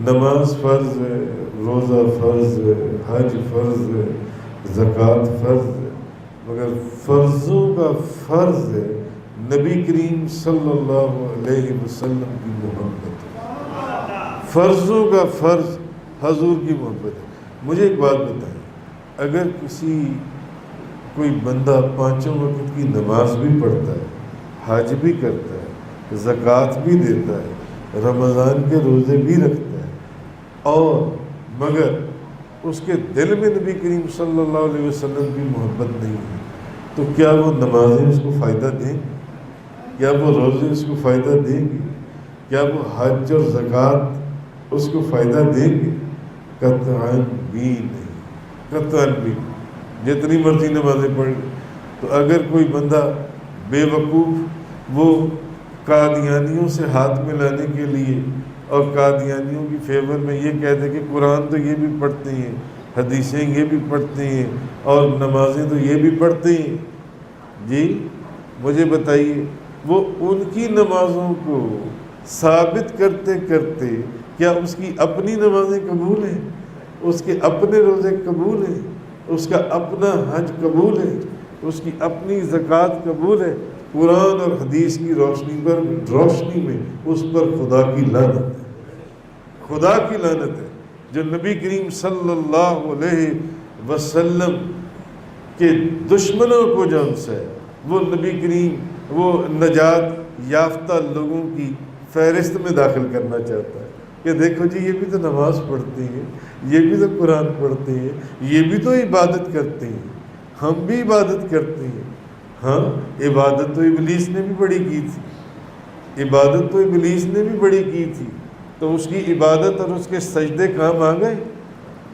نماز فرض ہے، روزہ فرض ہے، حج فرض ہے، زکوٰۃ فرض ہے، مگر فرضوں کا فرض ہے نبی کریم صلی اللہ علیہ وسلم کی محبت۔ فرضوں کا فرض حضور کی محبت ہے۔ مجھے ایک بات بتائیں، اگر کوئی بندہ پانچوں وقت کی نماز بھی پڑھتا ہے، حج بھی کرتا ہے، زکوٰۃ بھی دیتا ہے، رمضان کے روزے بھی رکھتا ہے، اور مگر اس کے دل میں نبی کریم صلی اللہ علیہ وسلم کی محبت نہیں ہے، تو کیا وہ نمازیں اس کو فائدہ دیں گی؟ کیا وہ روزے اس کو فائدہ دیں گے؟ کیا وہ حج اور زکوٰۃ اس کو فائدہ دیں گے؟ قطعاً بھی نہیں، قطعاً بھی نہیں، جتنی مرضی نمازیں پڑھ لیں۔ تو اگر کوئی بندہ بے وقوف وہ قادیانیوں سے ہاتھ ملانے کے لیے اور قادیانیوں کی فیور میں یہ کہتے کہ قرآن تو یہ بھی پڑھتے ہیں، حدیثیں یہ بھی پڑھتے ہیں، اور نمازیں تو یہ بھی پڑھتے ہیں، جی مجھے بتائیے وہ ان کی نمازوں کو ثابت کرتے کرتے کیا اس کی اپنی نمازیں قبول ہیں؟ اس کے اپنے روزے قبول ہیں؟ اس کا اپنا حج قبول ہے؟ اس کی اپنی زکوٰۃ قبول ہے؟ قرآن اور حدیث کی روشنی میں اس پر خدا کی لعنت ہے، خدا کی لعنت ہے۔ جو نبی کریم صلی اللہ علیہ وسلم کے دشمنوں کو جان سے وہ نبی کریم وہ نجات یافتہ لوگوں کی فہرست میں داخل کرنا چاہتا ہے کہ دیکھو جی یہ بھی تو نماز پڑھتے ہیں، یہ بھی تو قرآن پڑھتے ہیں، یہ بھی تو عبادت کرتے ہیں، ہم بھی عبادت کرتے ہیں۔ ہاں عبادت تو ابلیس نے بھی بڑی کی تھی، عبادت تو ابلیس نے بھی بڑی کی تھی، تو اس کی عبادت اور اس کے سجدے کام آ گئے؟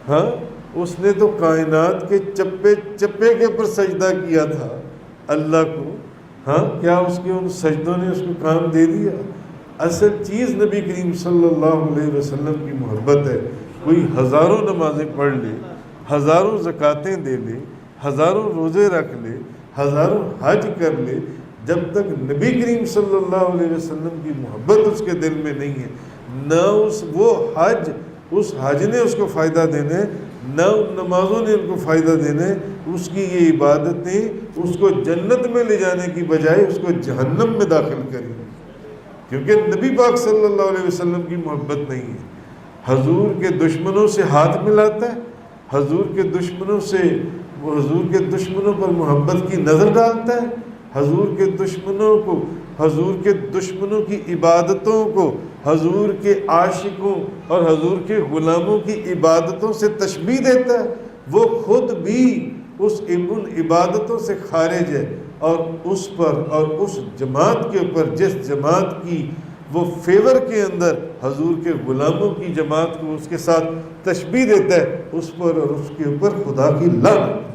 ہاں اس نے تو کائنات کے چپے چپے کے پر سجدہ کیا تھا اللہ کو، ہاں کیا اس کے ان سجدوں نے اس کو کام دے دیا؟ اصل چیز نبی کریم صلی اللہ علیہ وسلم کی محبت ہے۔ کوئی ہزاروں نمازیں پڑھ لے، ہزاروں زکوٰتیں دے لے، ہزاروں روزے رکھ لے، ہزاروں حج کر لے، جب تک نبی کریم صلی اللہ علیہ وسلم کی محبت اس کے دل میں نہیں ہے، نہ اس حج نے اس کو فائدہ دینے، نہ ان نمازوں نے ان کو فائدہ دینے، اس کی یہ عبادتیں اس کو جنت میں لے جانے کی بجائے اس کو جہنم میں داخل کریں، کیونکہ نبی پاک صلی اللہ علیہ وسلم کی محبت نہیں ہے۔ حضور کے دشمنوں سے ہاتھ ملاتا ہے، حضور کے دشمنوں سے وہ حضور کے دشمنوں پر محبت کی نظر ڈالتا ہے، حضور کے دشمنوں کو، حضور کے دشمنوں کی عبادتوں کو حضور کے عاشقوں اور حضور کے غلاموں کی عبادتوں سے تشبیہ دیتا ہے۔ وہ خود بھی ان عبادتوں سے خارج ہے، اور اس پر اور اس جماعت کے اوپر جس جماعت کی وہ فیور کے اندر حضور کے غلاموں کی جماعت کو اس کے ساتھ تشبیہ دیتا ہے، اس پر اور اس کے اوپر خدا کی لعنت۔